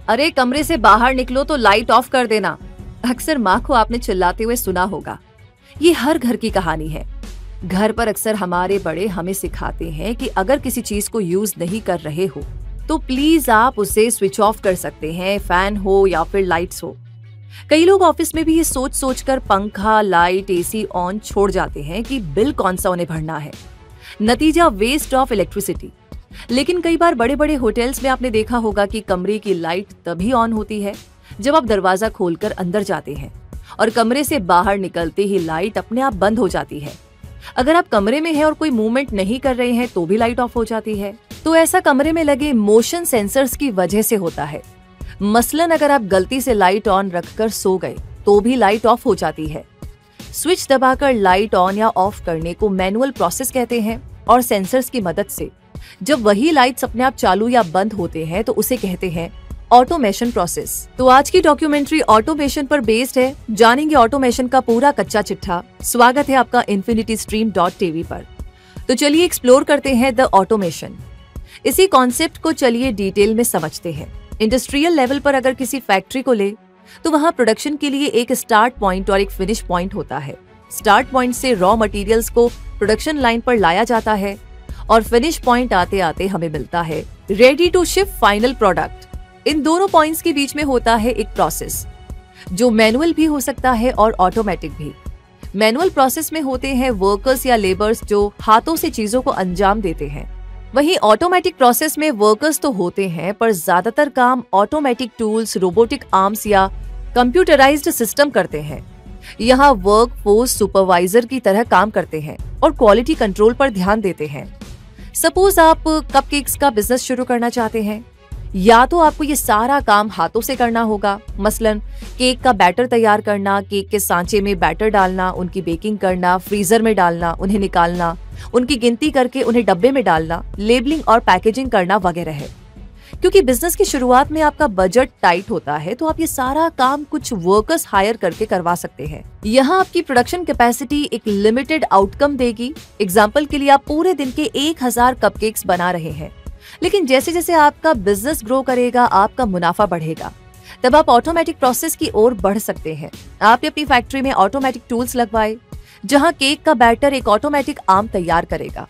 अरे कमरे से बाहर निकलो तो लाइट ऑफ कर देना। अक्सर माँ को आपने चिल्लाते हुए सुना होगा। ये हर घर की कहानी है। घर पर अक्सर हमारे बड़े हमें सिखाते हैं कि अगर किसी चीज को यूज नहीं कर रहे हो तो प्लीज आप उसे स्विच ऑफ कर सकते हैं, फैन हो या फिर लाइट्स हो। कई लोग ऑफिस में भी ये सोच सोच कर पंखा, लाइट, एसी ऑन छोड़ जाते हैं कि बिल कौन सा उन्हें भरना है। नतीजा वेस्ट ऑफ इलेक्ट्रिसिटी। लेकिन कई बार बड़े बड़े होटल्स में आपने देखा होगा कि कमरे की लाइट तभी ऑन होती है जब आप दरवाजा खोलकर अंदर जाते हैं और कमरे से बाहर निकलते ही लाइट अपने आप बंद हो जाती है। अगर आप कमरे में हैं और कोई मूवमेंट नहीं कर रहे हैं तो भी लाइट ऑफ हो जाती है। तो ऐसा कमरे में लगे मोशन सेंसर्स की वजह से होता है। मसलन अगर आप गलती से लाइट ऑन रखकर सो गए तो भी लाइट ऑफ हो जाती है। स्विच दबाकर लाइट ऑन या ऑफ करने को मैनुअल प्रोसेस कहते हैं और सेंसर्स की मदद से जब वही लाइट्स अपने आप चालू या बंद होते हैं तो उसे कहते हैं ऑटोमेशन प्रोसेस। तो आज की डॉक्यूमेंट्री ऑटोमेशन पर बेस्ड है। जानेंगे ऑटोमेशन का पूरा कच्चा चिट्ठा। स्वागत है आपका infinitystream.tv पर। तो चलिए एक्सप्लोर करते हैं द ऑटोमेशन। इसी कॉन्सेप्ट को चलिए डिटेल में समझते हैं। इंडस्ट्रियल लेवल पर अगर किसी फैक्ट्री को ले तो वहां प्रोडक्शन के लिए एक स्टार्ट पॉइंट और एक फिनिश पॉइंट होता है। स्टार्ट पॉइंट से रॉ मटेरियल्स को प्रोडक्शन लाइन पर लाया जाता है और फिनिश पॉइंट आते आते हमें मिलता है ready to ship final product. इन दोनों पॉइंट्स के बीच में होता है एक प्रोसेस जो मैनुअल भी हो सकता है और ऑटोमेटिक भी। मैनुअल प्रोसेस में होते हैं वर्कर्स या लेबर्स जो हाथों से चीजों को अंजाम देते हैं। वहीं ऑटोमेटिक प्रोसेस में वर्कर्स तो होते हैं पर ज्यादातर काम ऑटोमेटिक टूल्स, रोबोटिक आर्म्स या कंप्यूटराइज्ड सिस्टम करते हैं। यहाँ वर्क फोर्स सुपरवाइजर की तरह काम करते हैं और क्वालिटी कंट्रोल पर ध्यान देते हैं। सपोज आप कपकेक्स का बिजनेस शुरू करना चाहते हैं, या तो आपको ये सारा काम हाथों से करना होगा। मसलन केक का बैटर तैयार करना, केक के सांचे में बैटर डालना, उनकी बेकिंग करना, फ्रीजर में डालना, उन्हें निकालना, उनकी गिनती करके उन्हें डब्बे में डालना, लेबलिंग और पैकेजिंग करना वगैरह है। क्योंकि बिजनेस की शुरुआत में आपका बजट टाइट होता है तो आप ये सारा काम कुछ वर्कर्स हायर करके करवा सकते हैं। यहाँ आपकी प्रोडक्शन कैपेसिटी एक लिमिटेड आउटकम देगी। एग्जाम्पल के लिए आप पूरे दिन के 1000 कपकेक्स बना रहे हैं, लेकिन जैसे जैसे आपका बिजनेस ग्रो करेगा, आपका मुनाफा बढ़ेगा, तब आप ऑटोमेटिक प्रोसेस की ओर बढ़ सकते हैं। आपने अपनी फैक्ट्री में ऑटोमेटिक टूल्स लगवाए जहां केक का बैटर एक ऑटोमेटिक आर्म तैयार करेगा।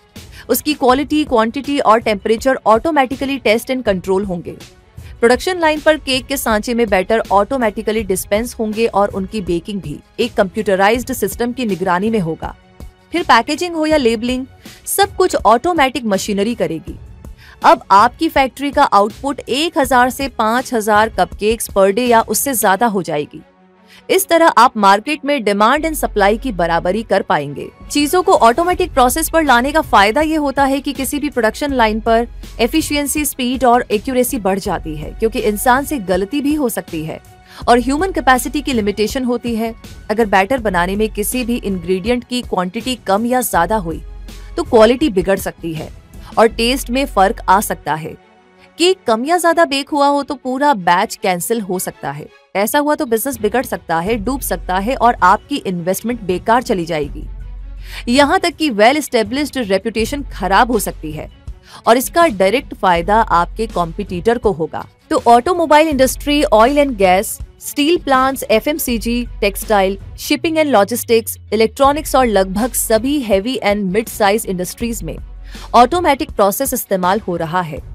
उसकी क्वालिटी, क्वांटिटी और temperature automatically test and control होंगे। प्रोडक्शन लाइन पर केक के सांचे में बैटर ऑटोमेटिकली डिस्पेंस होंगे और उनकी बेकिंग भी एक कंप्यूटराइज्ड सिस्टम की निगरानी में होगा। फिर पैकेजिंग हो या लेबलिंग, सब कुछ ऑटोमेटिक मशीनरी करेगी। अब आपकी फैक्ट्री का आउटपुट 1000 से 5000 कपकेक्स पर डे या उससे ज्यादा हो जाएगी। इस तरह आप मार्केट में डिमांड एंड सप्लाई की बराबरी कर पाएंगे। चीजों को ऑटोमेटिक प्रोसेस पर लाने का फायदा ये होता है कि किसी भी प्रोडक्शन लाइन पर एफिशिएंसी, स्पीड और एक्यूरेसी बढ़ जाती है, क्योंकि इंसान से गलती भी हो सकती है और ह्यूमन कैपेसिटी की लिमिटेशन होती है। अगर बैटर बनाने में किसी भी इंग्रेडिएंट की क्वांटिटी कम या ज्यादा हुई तो क्वालिटी बिगड़ सकती है और टेस्ट में फर्क आ सकता है। केक कम या ज्यादा बेक हुआ हो तो पूरा बैच कैंसिल हो सकता है। ऐसा हुआ तो बिजनेस बिगड़ सकता है, डूब सकता है और आपकी इन्वेस्टमेंट बेकार चली जाएगी। यहाँ तक कि वेल एस्टेब्लिश्ड रेपुटेशन खराब हो सकती है और इसका डायरेक्ट फायदा आपके कॉम्पिटिटर को होगा। तो automobile industry, oil and gas, steel plants, FMCG, textile, shipping and logistics, electronics और लगभग सभी heavy and mid size industries में ऑटोमेटिक प्रोसेस इस्तेमाल हो रहा है।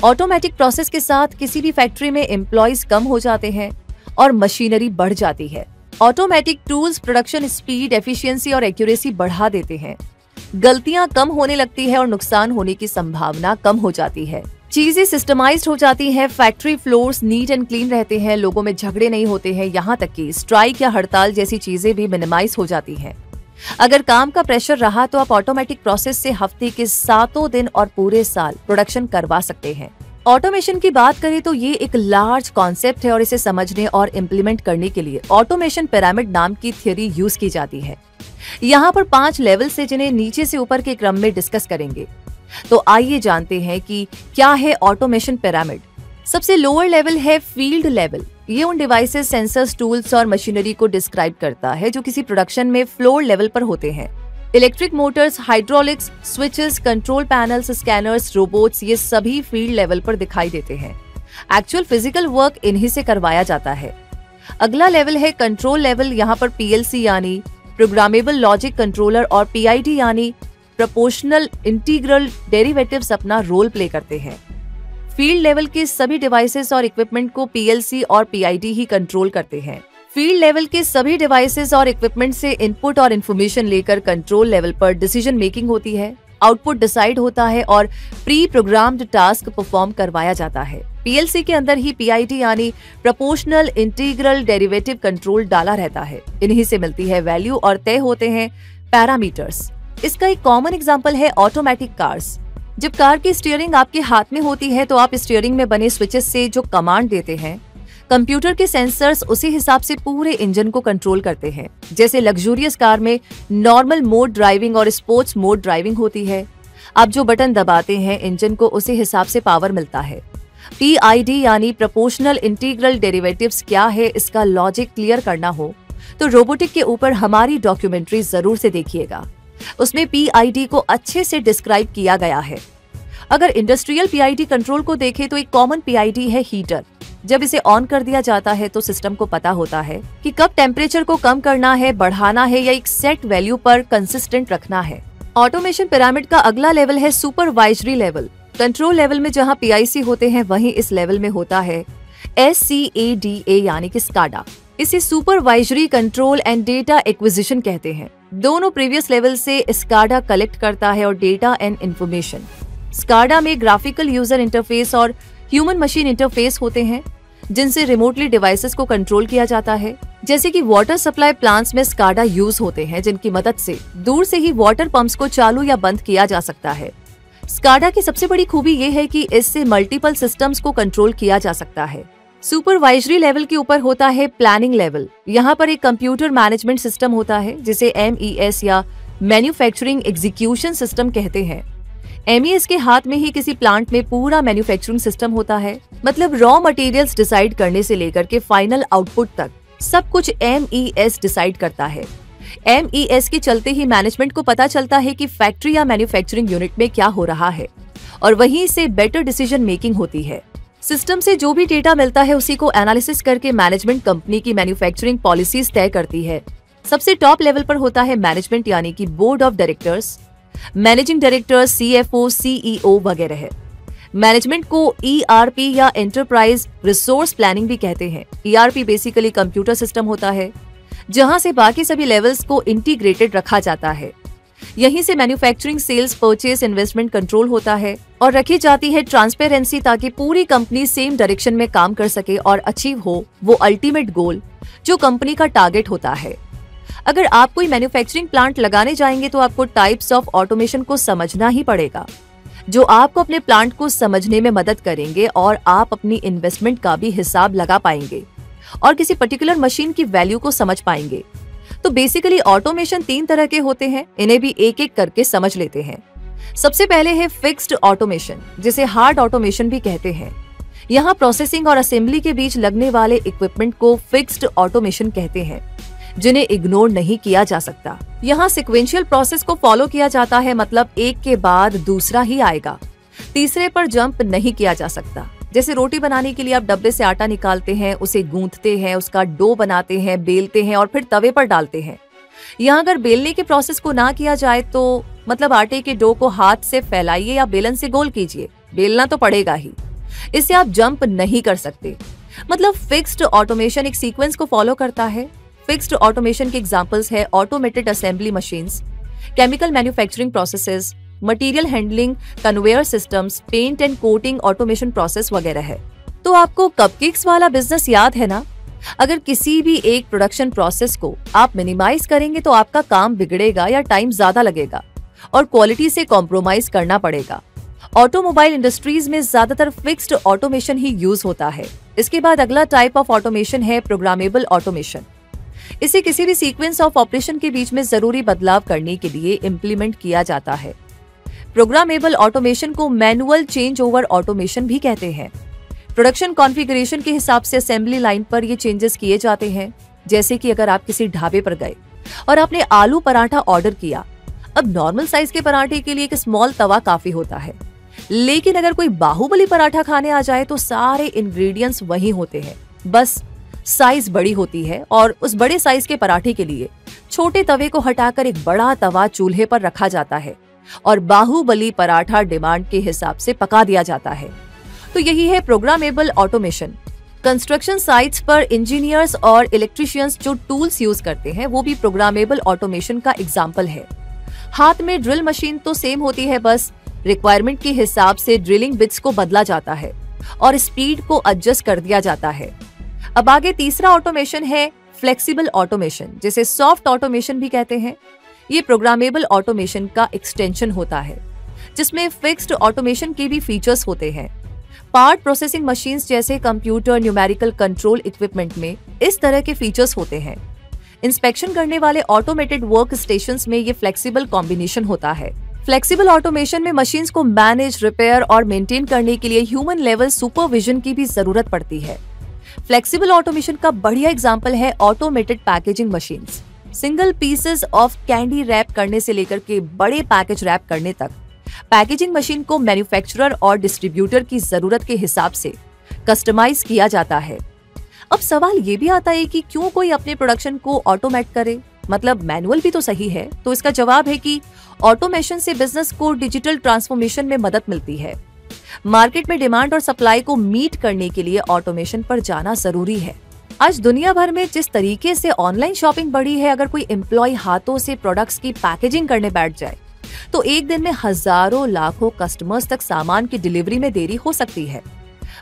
ऑटोमेटिक प्रोसेस के साथ किसी भी फैक्ट्री में एम्प्लॉयज कम हो जाते हैं और मशीनरी बढ़ जाती है। Automatic tools production speed, efficiency और एक्यूरेसी बढ़ा देते हैं। गलतियां कम होने लगती है और नुकसान होने की संभावना कम हो जाती है। चीजें सिस्टमाइज्ड हो जाती हैं, factory floors neat and clean रहते हैं, लोगों में झगड़े नहीं होते हैं, यहाँ तक कि स्ट्राइक या हड़ताल जैसी चीजें भी मिनिमाइज हो जाती हैं। अगर काम का प्रेशर रहा तो आप ऑटोमेटिक प्रोसेस से हफ्ते के 7 दिन और पूरे साल प्रोडक्शन करवा सकते हैं। ऑटोमेशन की बात करें तो ये एक लार्ज कॉन्सेप्ट है और इसे समझने और इम्प्लीमेंट करने के लिए ऑटोमेशन पिरामिड नाम की थ्योरी यूज की जाती है। यहाँ पर 5 लेवल्स है जिन्हें नीचे से ऊपर के क्रम में डिस्कस करेंगे। तो आइए जानते हैं कि क्या है ऑटोमेशन पिरामिड। सबसे लोअर लेवल है फील्ड लेवल। ये उन डिवाइसेस, सेंसर्स, टूल्स और मशीनरी को डिस्क्राइब करता है जो किसी प्रोडक्शन में फ्लोर लेवल पर होते हैं। Electric Motors, hydraulics, switches, control panels, scanners, robots, ये सभी फील्ड लेवल पर दिखाई देते हैं। एक्चुअल फिजिकल वर्क इन्हीं से करवाया जाता है। अगला लेवल है कंट्रोल लेवल। यहाँ पर पीएलसी यानी प्रोग्रामेबल लॉजिक कंट्रोलर और पीआईडी यानी प्रोपोर्शनल इंटीग्रल डेरिवेटिव्स अपना रोल प्ले करते हैं। फील्ड लेवल के सभी डिवाइसेस और इक्विपमेंट को पीएलसी और पीआईडी ही कंट्रोल करते हैं। फील्ड लेवल के सभी डिवाइसेस और इक्विपमेंट से इनपुट और इन्फॉर्मेशन लेकर कंट्रोल लेवल पर डिसीजन मेकिंग होती है, आउटपुट डिसाइड होता है और प्री प्रोग्राम्ड टास्क परफॉर्म करवाया जाता है। पीएलसी के अंदर ही पीआईडी यानी प्रोपोर्शनल इंटीग्रल डेरिवेटिव कंट्रोल डाला रहता है। इन्हीं से मिलती है वैल्यू और तय होते हैं पैरामीटर्स। इसका एक कॉमन एग्जांपल है ऑटोमेटिक कार्स। जब कार की स्टीयरिंग आपके हाथ में होती है तो आप स्टीयरिंग में बने स्विचेस से जो कमांड देते हैं, कंप्यूटर के सेंसर्स उसी हिसाब से पूरे इंजन को कंट्रोल करते हैं। जैसे लग्जूरियस कार में नॉर्मल मोड ड्राइविंग और स्पोर्ट्स मोड ड्राइविंग होती है। आप जो बटन दबाते हैं इंजन को उसी हिसाब से पावर मिलता है। पीआईडी यानी प्रोपोर्शनल इंटीग्रल डेरिवेटिव्स क्या है, इसका लॉजिक क्लियर करना हो तो रोबोटिक के ऊपर हमारी डॉक्यूमेंट्री जरूर से देखिएगा। उसमें पीआईडी को अच्छे से डिस्क्राइब किया गया है। अगर इंडस्ट्रियल पीआईडी कंट्रोल को देखें तो एक कॉमन पीआईडी है हीटर। जब इसे ऑन कर दिया जाता है तो सिस्टम को पता होता है कि कब टेम्परेचर को कम करना है, बढ़ाना है या एक सेट वैल्यू पर कंसिस्टेंट रखना है। ऑटोमेशन पिरामिड का अगला लेवल है सुपरवाइजरी लेवल। कंट्रोल लेवल में जहां पीआईसी होते हैं वहीं इस लेवल में होता है SCADA यानी कि स्काडा। इसे supervisory control and data acquisition कहते हैं। दोनों प्रीवियस लेवल से स्काडा कलेक्ट करता है और डेटा एंड इंफॉर्मेशन। स्काडा में ग्राफिकल यूजर इंटरफेस और ह्यूमन मशीन इंटरफेस होते हैं जिनसे रिमोटली डिवाइसेस को कंट्रोल किया जाता है। जैसे कि वाटर सप्लाई प्लांट्स में स्काडा यूज होते हैं जिनकी मदद से दूर से ही वाटर पंप्स को चालू या बंद किया जा सकता है। स्काडा की सबसे बड़ी खूबी ये है कि इससे मल्टीपल सिस्टम्स को कंट्रोल किया जा सकता है। सुपरवाइजरी लेवल के ऊपर होता है प्लानिंग लेवल। यहाँ पर एक कंप्यूटर मैनेजमेंट सिस्टम होता है जिसे MES या मैन्युफैक्चरिंग एग्जीक्यूशन सिस्टम कहते हैं। MES के हाथ में ही किसी प्लांट में पूरा मैन्युफैक्चरिंग सिस्टम होता है। मतलब रॉ मटेरियल्स डिसाइड करने से लेकर के फाइनल आउटपुट तक सब कुछ MES डिसाइड करता है। MES के चलते ही मैनेजमेंट को पता चलता है कि फैक्ट्री या मैन्युफैक्चरिंग यूनिट में क्या हो रहा है और वहीं से बेटर डिसीजन मेकिंग होती है। सिस्टम से जो भी डेटा मिलता है उसी को एनालिसिस करके मैनेजमेंट कंपनी की मैन्युफैक्चरिंग पॉलिसीज तय करती है। सबसे टॉप लेवल पर होता है मैनेजमेंट यानी कि board of directors, managing director, CFO, CEO वगैरह है। मैनेजमेंट को ERP या एंटरप्राइज रिसोर्स प्लानिंग भी कहते हैं। ERP बेसिकली कंप्यूटर सिस्टम होता है जहां से बाकी सभी लेवल्स को इंटीग्रेटेड रखा जाता है। यहीं से manufacturing, sales, purchase, investment control होता है और रखी जाती है ट्रांसपेरेंसी ताकि पूरी कंपनी सेम डायरेक्शन में काम कर सके और अचीव हो वो अल्टीमेट गोल जो कंपनी का टारगेट होता है। अगर आप कोई मैन्युफैक्चरिंग प्लांट लगाने जाएंगे तो आपको टाइप्स ऑफ ऑटोमेशन को समझना ही पड़ेगा जो आपको अपने प्लांट को समझने में मदद करेंगे और आप अपनी इन्वेस्टमेंट का भी हिसाब लगा पाएंगे और किसी पर्टिकुलर मशीन की वैल्यू को समझ पाएंगे। तो बेसिकली ऑटोमेशन 3 तरह के होते हैं, इन्हें भी एक एक करके समझ लेते हैं। सबसे पहले है फिक्स्ड ऑटोमेशन जिसे हार्ड ऑटोमेशन भी कहते हैं। यहाँ प्रोसेसिंग और असेंबली के बीच लगने वाले इक्विपमेंट को फिक्स्ड ऑटोमेशन कहते हैं जिन्हें इग्नोर नहीं किया जा सकता। यहाँ सिक्वेंशियल प्रोसेस को फॉलो किया जाता है, मतलब एक के बाद दूसरा ही आएगा, तीसरे पर जंप नहीं किया जा सकता। जैसे रोटी बनाने के लिए आप डब्बे से आटा निकालते हैं, उसे गूंथते हैं, उसका डो बनाते हैं, बेलते हैं और फिर तवे पर डालते हैं। यहाँ अगर बेलने के प्रोसेस को ना किया जाए तो मतलब आटे के डो को हाथ से फैलाइए या बेलन से गोल कीजिए, बेलना तो पड़ेगा ही, इससे आप जंप नहीं कर सकते। मतलब फिक्स्ड ऑटोमेशन एक सीक्वेंस को फॉलो करता है। फिक्स्ड ऑटोमेशन के एग्जांपल्स है automated assembly machines, chemical manufacturing processes, material handling, conveyor systems, paint and coating automation process वगैरह है। तो आपको कपकेक्स वाला बिजनेस याद है ना? अगर किसी भी एक प्रोडक्शन प्रोसेस को आप मिनिमाइज करेंगे तो आपका काम बिगड़ेगा या टाइम ज्यादा लगेगा और क्वालिटी से कॉम्प्रोमाइज करना पड़ेगा। ऑटोमोबाइल इंडस्ट्रीज में ज्यादातर फिक्स्ड ऑटोमेशन ही यूज होता है। इसके बाद अगला टाइप ऑफ ऑटोमेशन है प्रोग्रामेबल ऑटोमेशन। इसे किसी भी सीक्वेंस ऑफ ऑपरेशन के बीच में जरूरी बदलाव करने के लिए इम्प्लीमेंट किया जाता है। प्रोग्रामेबल ऑटोमेशन को मैनुअल चेंज ओवर ऑटोमेशन भी कहते हैं। प्रोडक्शन कॉन्फ़िगरेशन के हिसाब से असेंबली लाइन पर ये चेंजेस किए जाते हैं। जैसे कि अगर आप किसी ढाबे पर गए और आपने आलू पराठा ऑर्डर किया, अब नॉर्मल साइज के पराठे के लिए एक स्मॉल तवा काफी होता है, लेकिन अगर कोई बाहुबली पराठा खाने आ जाए तो सारे इंग्रेडिएंट्स वही होते हैं, बस साइज बड़ी होती है और उस बड़े साइज के पराठे के लिए छोटे तवे को हटाकर एक बड़ा तवा चूल्हे पर रखा जाता है और बाहुबली पराठा डिमांड के हिसाब से पका दिया जाता है। तो यही है प्रोग्रामेबल ऑटोमेशन। कंस्ट्रक्शन साइट्स पर इंजीनियर्स और इलेक्ट्रिशियंस जो टूल्स यूज करते हैं वो भी प्रोग्रामेबल ऑटोमेशन का एग्जाम्पल है। हाथ में ड्रिल मशीन तो सेम होती है, बस रिक्वायरमेंट के हिसाब से ड्रिलिंग बिट्स को बदला जाता है और स्पीड को एडजस्ट कर दिया जाता है। अब आगे तीसरा ऑटोमेशन है फ्लेक्सिबल ऑटोमेशन, जिसे सॉफ्ट ऑटोमेशन भी कहते हैं। ये प्रोग्रामेबल ऑटोमेशन का एक्सटेंशन होता है जिसमें फिक्स्ड ऑटोमेशन के भी फीचर्स होते हैं। पार्ट प्रोसेसिंग मशीन्स जैसे कंप्यूटर, न्यूमेरिकल कंट्रोल इक्विपमेंट में इस तरह के फीचर्स होते हैं। इंस्पेक्शन करने वाले ऑटोमेटेड वर्क स्टेशंस में ये फ्लेक्सिबल कॉम्बिनेशन होता है। फ्लेक्सिबल ऑटोमेशन में मशीन्स को मैनेज, रिपेयर और मेंटेन करने के लिए ह्यूमन लेवल सुपरविजन की भी जरूरत पड़ती है। फ्लेक्सिबल ऑटोमेशन का बढ़िया एग्जांपल है automated packaging machines. Single pieces of candy wrap करने से लेकर के बड़े पैकेज रैप करने तक पैकेजिंग मशीन को मैन्युफैक्चरर और डिस्ट्रीब्यूटर की जरूरत के हिसाब से कस्टमाइज किया जाता है। अब सवाल ये भी आता है कि क्यों कोई अपने प्रोडक्शन को ऑटोमेट करे, मतलब मैनुअल भी तो सही है। तो इसका जवाब है कि ऑटोमेशन से बिजनेस को डिजिटल ट्रांसफॉर्मेशन में मदद मिलती है। मार्केट में डिमांड और सप्लाई को मीट करने के लिए ऑटोमेशन पर जाना जरूरी है। आज दुनिया भर में जिस तरीके से ऑनलाइन शॉपिंग बढ़ी है, अगर कोई एम्प्लॉय हाथों से प्रोडक्ट्स की पैकेजिंग करने बैठ जाए तो एक दिन में हजारों लाखों कस्टमर्स तक सामान की डिलीवरी में देरी हो सकती है।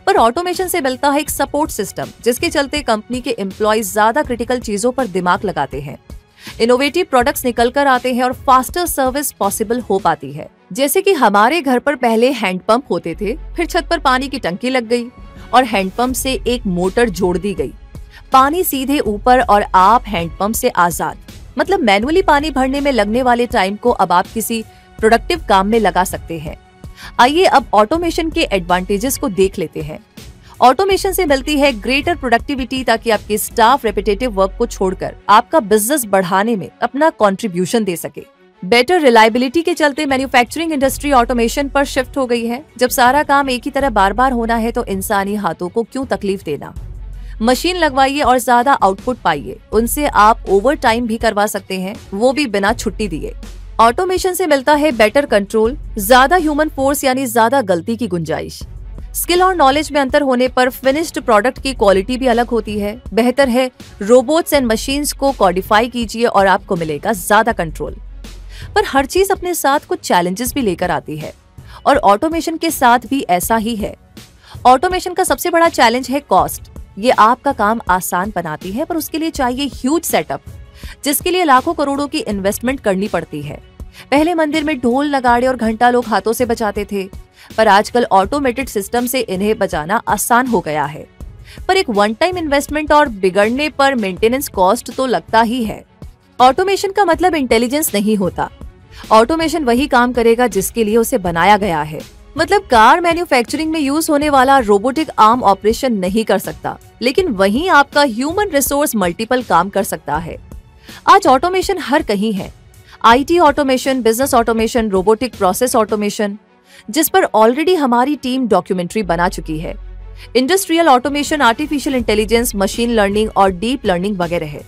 पर ऑटोमेशन से मिलता है एक सपोर्ट सिस्टम, जिसके चलते कंपनी के एम्प्लॉयज ज्यादा क्रिटिकल चीजों पर दिमाग लगाते हैं। इनोवेटिव प्रोडक्ट्स निकल कर आते हैं और फास्टर सर्विस पॉसिबल हो पाती है। जैसे कि हमारे घर पर पहले हैंडपंप होते थे, फिर छत पर पानी की टंकी लग गई और हैंडपंप से एक मोटर जोड़ दी गई। पानी सीधे ऊपर और आप हैंडपंप से आजाद। मतलब मैनुअली पानी भरने में लगने वाले टाइम को अब आप किसी प्रोडक्टिव काम में लगा सकते हैं। आइए अब ऑटोमेशन के एडवांटेजेस को देख लेते हैं। ऑटोमेशन से मिलती है ग्रेटर प्रोडक्टिविटी, ताकि आपके स्टाफ रेपिटेटिव वर्क को छोड़कर आपका बिजनेस बढ़ाने में अपना कंट्रीब्यूशन दे सके। बेटर रिलायबिलिटी के चलते मैन्युफैक्चरिंग इंडस्ट्री ऑटोमेशन पर शिफ्ट हो गई है। जब सारा काम एक ही तरह बार बार होना है तो इंसानी हाथों को क्यों तकलीफ देना। मशीन लगवाइए और ज्यादा आउटपुट पाइए, उनसे आप ओवर टाइम भी करवा सकते हैं, वो भी बिना छुट्टी दिए। ऑटोमेशन से मिलता है बेटर कंट्रोल, ज्यादा ह्यूमन फोर्स यानी ज्यादा गलती की गुंजाइश। स्किल और नॉलेज में अंतर होने पर फिनिश्ड प्रोडक्ट की क्वालिटी भी अलग होती है। बेहतर है रोबोट्स एंड मशीन्स को कॉडिफाई कीजिए और आपको मिलेगा ज्यादा कंट्रोल। पर हर चीज अपने साथ कुछ चैलेंजेस भी लेकर आती है और ऑटोमेशन के साथ भी ऐसा ही है। ऑटोमेशन का सबसे बड़ा चैलेंज है कॉस्ट। ये आपका काम आसान बनाती है, पर उसके लिए चाहिए ह्यूज सेटअप, जिसके लिए लाखों करोड़ों की इन्वेस्टमेंट करनी पड़ती है। पहले मंदिर में ढोल, नगाड़े और घंटा लोग हाथों से बजाते थे, पर आजकल ऑटोमेटेड सिस्टम से इन्हें बजाना आसान हो गया है। पर एक वन टाइम इन्वेस्टमेंट और बिगड़ने पर मेंटेनेंस कॉस्ट तो लगता ही है। ऑटोमेशन का मतलब इंटेलिजेंस नहीं होता। ऑटोमेशन वही काम करेगा जिसके लिए उसे बनाया गया है। मतलब कार मैन्युफैक्चरिंग में यूज होने वाला रोबोटिक आर्म ऑपरेशन नहीं कर सकता, लेकिन वहीं आपका ह्यूमन रिसोर्स मल्टीपल काम कर सकता है। आज ऑटोमेशन हर कहीं है। IT automation, business automation, robotic process automation, जिस पर ऑलरेडी हमारी टीम डॉक्यूमेंट्री बना चुकी है। Industrial automation, artificial intelligence, machine learning और डीप लर्निंग वगैरह है।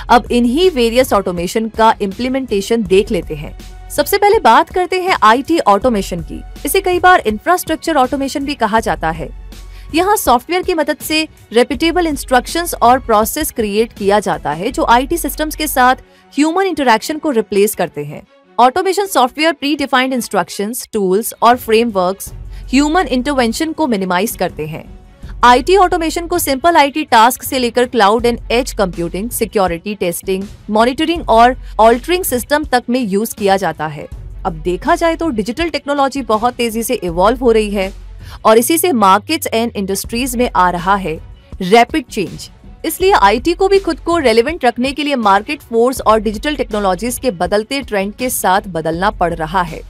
अब इन्हीं वेरियस ऑटोमेशन का इम्प्लीमेंटेशन देख लेते हैं। सबसे पहले बात करते हैं आईटी ऑटोमेशन की। इसे कई बार इंफ्रास्ट्रक्चर ऑटोमेशन भी कहा जाता है। यहाँ सॉफ्टवेयर की मदद से रेपिटेबल इंस्ट्रक्शंस और प्रोसेस क्रिएट किया जाता है जो आईटी सिस्टम्स के साथ ह्यूमन इंटरैक्शन को रिप्लेस करते हैं। Automation software pre defined instructions, tools और फ्रेमवर्क्स ह्यूमन इंटरवेंशन को मिनिमाइज करते हैं। आईटी ऑटोमेशन को सिंपल आईटी टास्क से लेकर cloud and edge computing, security, testing, monitoring और ऑल्टरिंग सिस्टम तक में यूज किया जाता है। अब देखा जाए तो डिजिटल टेक्नोलॉजी बहुत तेजी से इवॉल्व हो रही है और इसी से मार्केट्स एंड इंडस्ट्रीज में आ रहा है रैपिड चेंज। इसलिए आईटी को भी खुद को रेलेवेंट रखने के लिए मार्केट फोर्स और डिजिटल टेक्नोलॉजीज के बदलते ट्रेंड के साथ बदलना पड़ रहा है।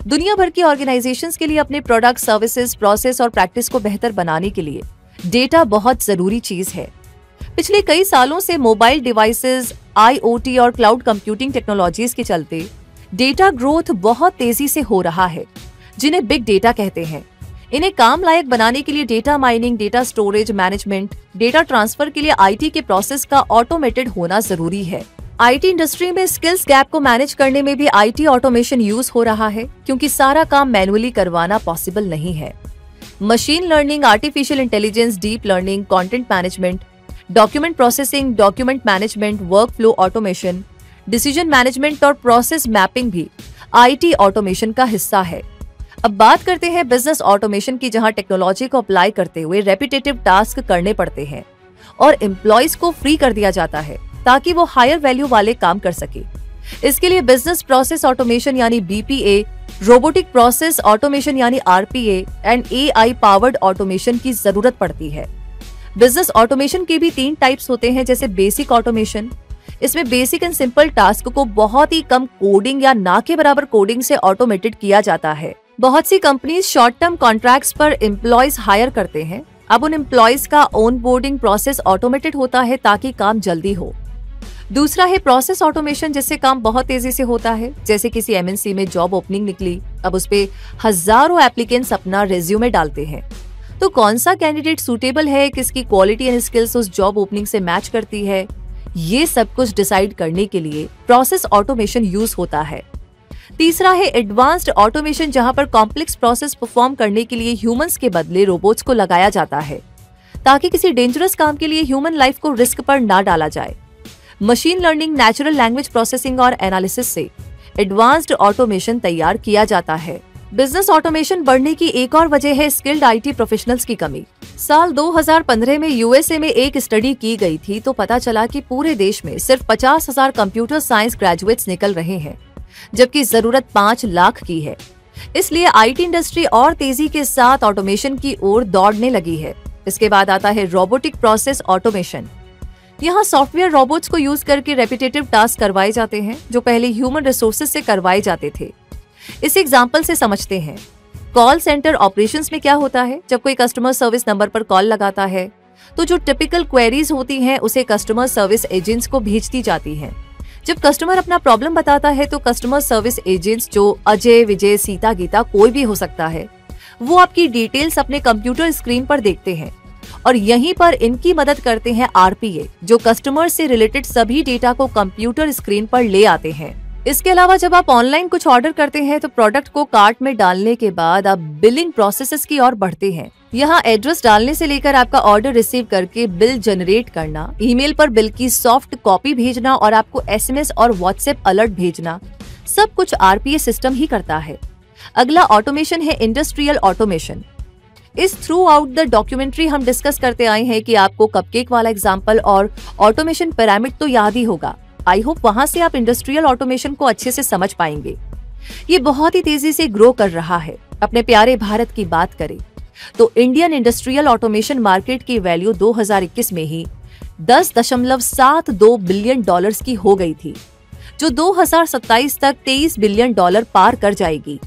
दुनिया भर की ऑर्गेनाइजेशंस के लिए अपने प्रोडक्ट, सर्विसेज, प्रोसेस और प्रैक्टिस को बेहतर बनाने के लिए डेटा बहुत जरूरी चीज है। पिछले कई सालों से मोबाइल डिवाइसेस, आईओटी और क्लाउड कंप्यूटिंग टेक्नोलॉजीज के चलते डेटा ग्रोथ बहुत तेजी से हो रहा है। जिन्हें बिग डेटा कहते हैं। इन्हें काम लायक बनाने के लिए data mining, data storage management, data transfer के लिए आईटी के प्रोसेस का ऑटोमेटेड होना जरूरी है। आईटी इंडस्ट्री में स्किल्स गैप को मैनेज करने में भी आईटी ऑटोमेशन यूज हो रहा है, क्योंकि सारा काम मैन्युअली करवाना पॉसिबल नहीं है। Machine learning, artificial intelligence, deep learning, content management, document processing, document management, work flow automation, decision management और प्रोसेस मैपिंग भी आईटी ऑटोमेशन का हिस्सा है। अब बात करते हैं बिजनेस ऑटोमेशन की, जहां टेक्नोलॉजी को अप्लाई करते हुए रेपिटेटिव टास्क करने पड़ते हैं और एम्प्लॉयज को फ्री कर दिया जाता है ताकि वो हायर वैल्यू वाले काम कर सके। इसके लिए बिजनेस प्रोसेस ऑटोमेशन यानी बीपीए, रोबोटिक प्रोसेस ऑटोमेशन यानी RPA and AI powered automation की जरूरत पड़ती है। बिजनेस ऑटोमेशन के भी 3 टाइप्स होते हैं, जैसे बेसिक ऑटोमेशन। इसमें बेसिक एंड सिंपल टास्क को बहुत ही कम कोडिंग या ना के बराबर कोडिंग से ऑटोमेटेड किया जाता है। बहुत सी कंपनीज शॉर्ट टर्म कॉन्ट्रैक्ट्स पर एम्प्लॉयज हायर करते हैं। अब उन एम्प्लॉयज का ऑन बोर्डिंग प्रोसेस ऑटोमेटेड होता है ताकि काम जल्दी हो। दूसरा है प्रोसेस ऑटोमेशन, जिससे काम बहुत तेजी से होता है। जैसे किसी एमएनसी में जॉब ओपनिंग निकली, अब उस पे हजारों एप्लीकेंट्स अपना रिज्यूमे डालते हैं, तो कौन सा कैंडिडेट सूटेबल है, किसकी क्वालिटी एंड स्किल्स उस जॉब ओपनिंग से मैच करती है, ये सब कुछ डिसाइड करने के लिए प्रोसेस ऑटोमेशन यूज होता है। तीसरा है एडवांस्ड ऑटोमेशन, जहां पर कॉम्प्लेक्स प्रोसेस परफॉर्म करने के लिए ह्यूमंस के बदले रोबोट्स को लगाया जाता है ताकि किसी डेंजरस काम के लिए ह्यूमन लाइफ को रिस्क पर ना डाला जाए। Machine learning, natural language processing और एनालिसिस से एडवांस्ड ऑटोमेशन तैयार किया जाता है। बिजनेस ऑटोमेशन बढ़ने की एक और वजह है स्किल्ड आईटी प्रोफेशनल्स की कमी। साल 2015 में यूएसए में एक स्टडी की गई थी, तो पता चला कि पूरे देश में सिर्फ 50,000 कंप्यूटर साइंस ग्रेजुएट्स निकल रहे हैं, जबकि जरूरत 5 लाख की है। इसलिए आईटी इंडस्ट्री और तेजी के साथ ऑटोमेशन की ओर दौड़ने लगी है। इसके बाद आता है रोबोटिक प्रोसेस ऑटोमेशन। यहाँ सॉफ्टवेयर रोबोट्स को यूज करके रेपिटेटिव टास्क करवाए जाते हैं, जो पहले ह्यूमन रिसोर्सेज से करवाए जाते थे। इस एग्जाम्पल से समझते हैं। कॉल सेंटर ऑपरेशंस में क्या होता है, जब कोई कस्टमर सर्विस नंबर पर कॉल लगाता है तो जो टिपिकल क्वेरीज होती हैं उसे कस्टमर सर्विस एजेंट्स को भेजती जाती हैं। जब कस्टमर अपना प्रॉब्लम बताता है तो कस्टमर सर्विस एजेंट्स, जो अजय, विजय, सीता, गीता कोई भी हो सकता है, वो आपकी डिटेल्स अपने कंप्यूटर स्क्रीन पर देखते हैं और यहीं पर इनकी मदद करते हैं आरपीए, जो कस्टमर से रिलेटेड सभी डेटा को कंप्यूटर स्क्रीन पर ले आते हैं। इसके अलावा जब आप ऑनलाइन कुछ ऑर्डर करते हैं तो प्रोडक्ट को कार्ट में डालने के बाद आप बिलिंग प्रोसेसेस की ओर बढ़ते हैं। यहाँ एड्रेस डालने से लेकर आपका ऑर्डर रिसीव करके बिल जनरेट करना, ईमेल पर बिल की सॉफ्ट कॉपी भेजना और आपको एसएमएस और व्हाट्सएप अलर्ट भेजना, सब कुछ आरपीए सिस्टम ही करता है। अगला ऑटोमेशन है इंडस्ट्रियल ऑटोमेशन। इस थ्रू आउट द डॉक्यूमेंट्री हम डिस्कस करते आए हैं कि आपको कपकेक वाला एग्जाम्पल और ऑटोमेशन पिरामिड तो याद ही होगा। आई होप वहां से आप इंडस्ट्रियल ऑटोमेशन को अच्छे से समझ पाएंगे। ये बहुत ही तेजी से ग्रो कर रहा है। अपने प्यारे भारत की बात करें तो इंडियन इंडस्ट्रियल ऑटोमेशन मार्केट की वैल्यू 2021 में ही 10.72 बिलियन डॉलर्स की हो गई थी, जो 2027 तक 23 बिलियन डॉलर पार कर जाएगी।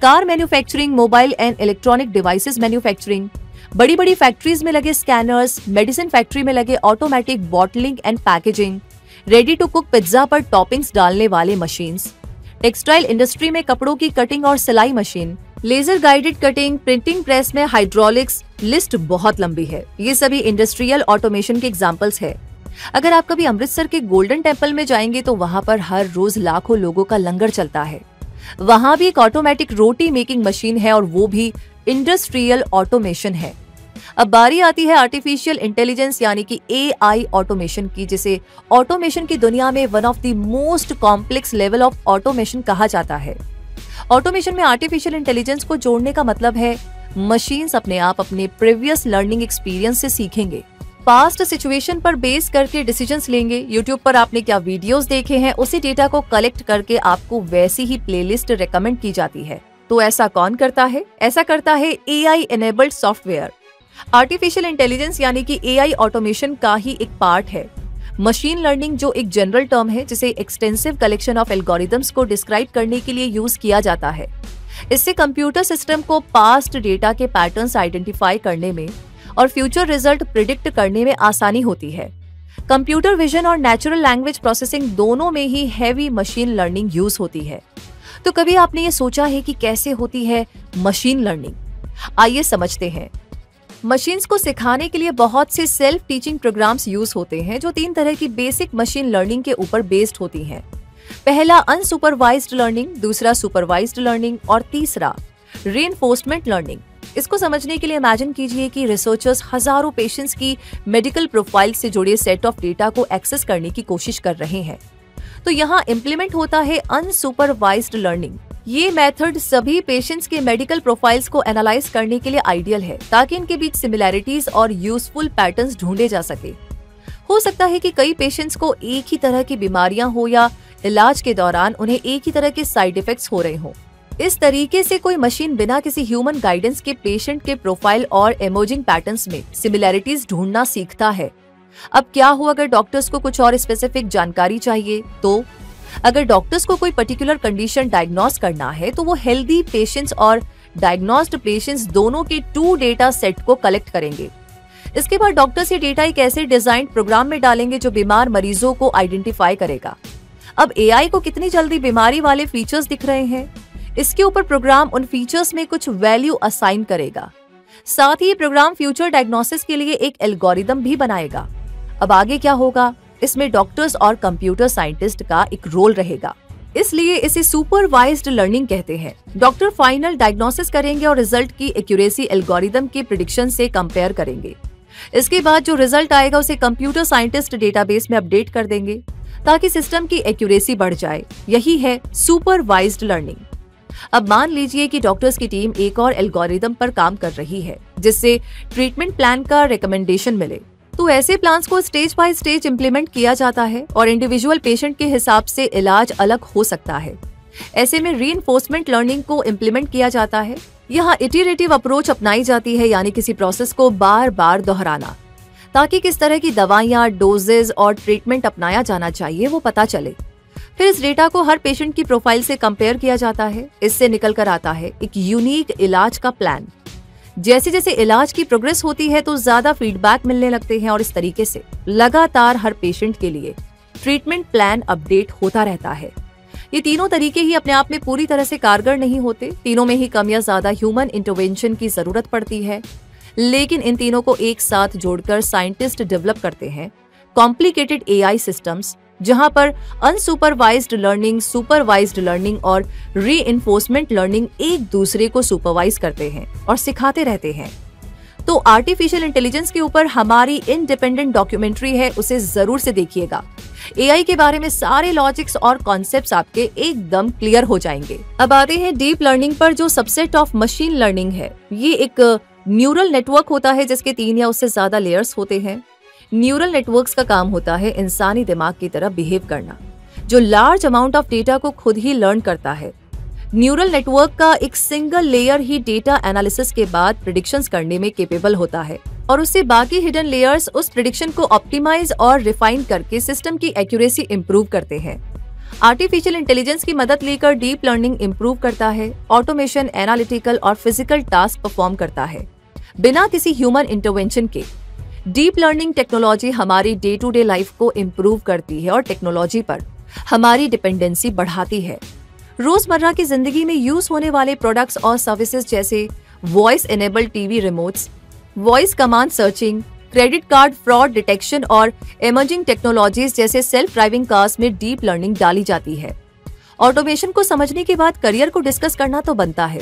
Car manufacturing, mobile and electronic devices manufacturing, बड़ी बड़ी फैक्ट्रीज में लगे स्कैनर्स, मेडिसिन फैक्ट्री में लगे automatic bottling and packaging, ready to cook pizza पर टॉपिंग्स डालने वाले मशीन्स, टेक्सटाइल इंडस्ट्री में कपड़ों की कटिंग और सिलाई machine, laser guided cutting, printing press में हाइड्रोलिक्स, लिस्ट बहुत लंबी है। ये सभी इंडस्ट्रियल ऑटोमेशन के एग्जांपल्स है। अगर आप कभी अमृतसर के गोल्डन टेम्पल में जाएंगे तो वहां पर हर रोज लाखों लोगों का लंगर चलता है। वहां भी एक ऑटोमेटिक रोटी मेकिंग मशीन है और वो भी इंडस्ट्रियल ऑटोमेशन है। अब बारी आती है आर्टिफिशियल इंटेलिजेंस यानी कि एआई ऑटोमेशन की, जिसे ऑटोमेशन की दुनिया में one of the most complex level of automation कहा जाता है। ऑटोमेशन में आर्टिफिशियल इंटेलिजेंस को जोड़ने का मतलब है मशीन्स अपने आप अपने प्रीवियस लर्निंग एक्सपीरियंस से सीखेंगे, पास्ट सिचुएशन पर बेस करके डिसीजंस लेंगे। यूट्यूब पर आपने क्या वीडियोस देखे हैं उसी डेटा को कलेक्ट करके आपको वैसी ही प्लेलिस्ट रेकमेंड की जाती है। तो ऐसा कौन करता है? ऐसा करता है AI enabled software. Artificial intelligence यानी कि एआई ऑटोमेशन का ही एक पार्ट है। मशीन लर्निंग जो एक जनरल टर्म है जिसे एक्सटेंसिव कलेक्शन ऑफ एल्गोरिथम्स को डिस्क्राइब करने के लिए यूज किया जाता है। इससे कंप्यूटर सिस्टम को पास्ट डेटा के पैटर्न्स आइडेंटिफाई करने में और फ्यूचर रिजल्ट प्रिडिक्ट करने में आसानी होती है। कंप्यूटर विजन और नेचुरल लैंग्वेज प्रोसेसिंग दोनों में ही हैवी मशीन लर्निंग यूज होती है। तो कभी आपने ये सोचा है कि कैसे होती है मशीन लर्निंग? आइए समझते हैं। मशीन्स को सिखाने के लिए बहुत से सेल्फ टीचिंग प्रोग्राम्स यूज होते हैं जो 3 तरह की बेसिक मशीन लर्निंग के ऊपर बेस्ड होती हैं। पहला अनसुपरवाइज्ड लर्निंग, दूसरा सुपरवाइज्ड लर्निंग और तीसरा रीइंफोर्समेंट लर्निंग। इसको समझने के लिए इमेजिन कीजिए कि रिसर्चर्स हजारों पेशेंट्स की मेडिकल प्रोफाइल से जुड़े सेट ऑफ डेटा को एक्सेस करने की कोशिश कर रहे हैं। तो यहाँ इम्प्लीमेंट होता है अनसुपरवाइज्ड लर्निंग। ये मेथड सभी पेशेंट्स के मेडिकल प्रोफाइल्स को एनालाइज करने के लिए आइडियल है ताकि इनके बीच सिमिलैरिटीज और यूजफुल पैटर्न्स ढूंढे जा सके। हो सकता है कि कई पेशेंट्स को एक ही तरह की बीमारियां हो या इलाज के दौरान उन्हें एक ही तरह के साइड इफेक्ट्स हो रहे हों। इस तरीके से कोई मशीन बिना किसी ह्यूमन गाइडेंस के पेशेंट के प्रोफाइल और इमर्जिंग पैटर्न्स में सिमिलैरिटीज ढूंढना सीखता है। अब क्या हो अगर डॉक्टर्स को कुछ और स्पेसिफिक जानकारी चाहिए? तो अगर डॉक्टर्स को कोई पर्टिकुलर कंडीशन डायग्नोस करना है तो वो हेल्दी पेशेंट्स और डायग्नोस्ड पेशेंट्स दोनों के 2 डेटा सेट को कलेक्ट करेंगे। इसके बाद डॉक्टर्स ये डेटा एक ऐसे डिजाइन प्रोग्राम में डालेंगे जो बीमार मरीजों को आइडेंटिफाई करेगा। अब एआई को कितनी जल्दी बीमारी वाले फीचर्स दिख रहे हैं, इसके ऊपर प्रोग्राम उन फीचर्स में कुछ वैल्यू असाइन करेगा। साथ ही ये प्रोग्राम फ्यूचर डायग्नोसिस के लिए एक एल्गोरिदम भी बनाएगा। अब आगे क्या होगा? इसमें डॉक्टर्स और कंप्यूटर साइंटिस्ट का एक रोल रहेगा, इसलिए इसे सुपरवाइज्ड लर्निंग कहते हैं। डॉक्टर फाइनल डायग्नोसिस करेंगे और रिजल्ट की एक्यूरेसी एल्गोरिदम के प्रेडिक्शन से कंपेयर करेंगे। इसके बाद जो रिजल्ट आएगा उसे कंप्यूटर साइंटिस्ट डेटाबेस में अपडेट कर देंगे ताकि सिस्टम की एक्यूरेसी बढ़ जाए। यही है सुपरवाइज्ड लर्निंग। अब मान लीजिए कि डॉक्टर्स की टीम एक और एल्गोरिदम पर काम कर रही है जिससे ट्रीटमेंट प्लान का रिकमेंडेशन मिले। तो ऐसे प्लान्स को स्टेज बाय स्टेज इम्प्लीमेंट किया जाता है और इंडिविजुअल पेशेंट के हिसाब से इलाज अलग हो सकता है। ऐसे में रीइंफोर्समेंट लर्निंग को इम्प्लीमेंट किया जाता है। यहाँ इटरेटिव अप्रोच अपनाई जाती है, यानी किसी प्रोसेस को बार बार दोहराना, ताकि किस तरह की दवाइयाँ, डोजेज और ट्रीटमेंट अपनाया जाना चाहिए वो पता चले। फिर इस डेटा को हर पेशेंट की प्रोफाइल से कंपेयर किया जाता है। इससे निकल कर आता है एक यूनिक इलाज का प्लान। जैसे जैसे इलाज की प्रोग्रेस होती है तो ज्यादा फीडबैक मिलने लगते हैं और इस तरीके से लगातार हर पेशेंट के लिए ट्रीटमेंट प्लान अपडेट होता रहता है। ये तीनों तरीके ही अपने आप में पूरी तरह से कारगर नहीं होते। तीनों में ही कम या ज्यादा ह्यूमन इंटरवेंशन की जरूरत पड़ती है, लेकिन इन तीनों को एक साथ जोड़कर साइंटिस्ट डेवलप करते हैं कॉम्प्लिकेटेड एआई सिस्टम्स, जहां पर अनसुपरवाइज्ड लर्निंग, सुपरवाइज्ड लर्निंग और रीइंफोर्समेंट लर्निंग एक दूसरे को सुपरवाइज करते हैं और सिखाते रहते हैं। तो आर्टिफिशियल इंटेलिजेंस के ऊपर हमारी इंडिपेंडेंट डॉक्यूमेंट्री है, उसे जरूर से देखिएगा। एआई के बारे में सारे लॉजिक्स और कॉन्सेप्ट्स आपके एकदम क्लियर हो जाएंगे। अब आते हैं डीप लर्निंग पर, जो सबसेट ऑफ मशीन लर्निंग है। ये एक न्यूरल नेटवर्क होता है जिसके 3 या उससे ज्यादा लेयर्स होते हैं। न्यूरल नेटवर्क्स का काम होता है इंसानी दिमाग की तरह बिहेव करना, जो लार्ज अमाउंट ऑफ डेटा को खुद ही लर्न करता है। न्यूरल नेटवर्क का एक सिंगल लेयर ही डेटा एनालिसिस के बाद प्रेडिक्शंस करने में कैपेबल होता है और उससे बाकी हिडन लेयर्स उस प्रेडिक्शन को ऑप्टिमाइज और रिफाइन करके सिस्टम की एक्यूरेसी इंप्रूव करते हैं। आर्टिफिशियल इंटेलिजेंस की मदद लेकर डीप लर्निंग इंप्रूव करता है, ऑटोमेशन, एनालिटिकल और फिजिकल टास्क परफॉर्म करता है बिना किसी ह्यूमन इंटरवेंशन के। डीप लर्निंग टेक्नोलॉजी हमारी डे टू डे लाइफ को इम्प्रूव करती है और टेक्नोलॉजी पर हमारी डिपेंडेंसी बढ़ाती है। रोजमर्रा की जिंदगी में यूज होने वाले प्रोडक्ट्स और सर्विसेज जैसे voice enabled TV remotes, voice command searching, credit card fraud detection और इमर्जिंग टेक्नोलॉजीज जैसे सेल्फ ड्राइविंग कार्स में डीप लर्निंग डाली जाती है। ऑटोमेशन को समझने के बाद करियर को डिस्कस करना तो बनता है।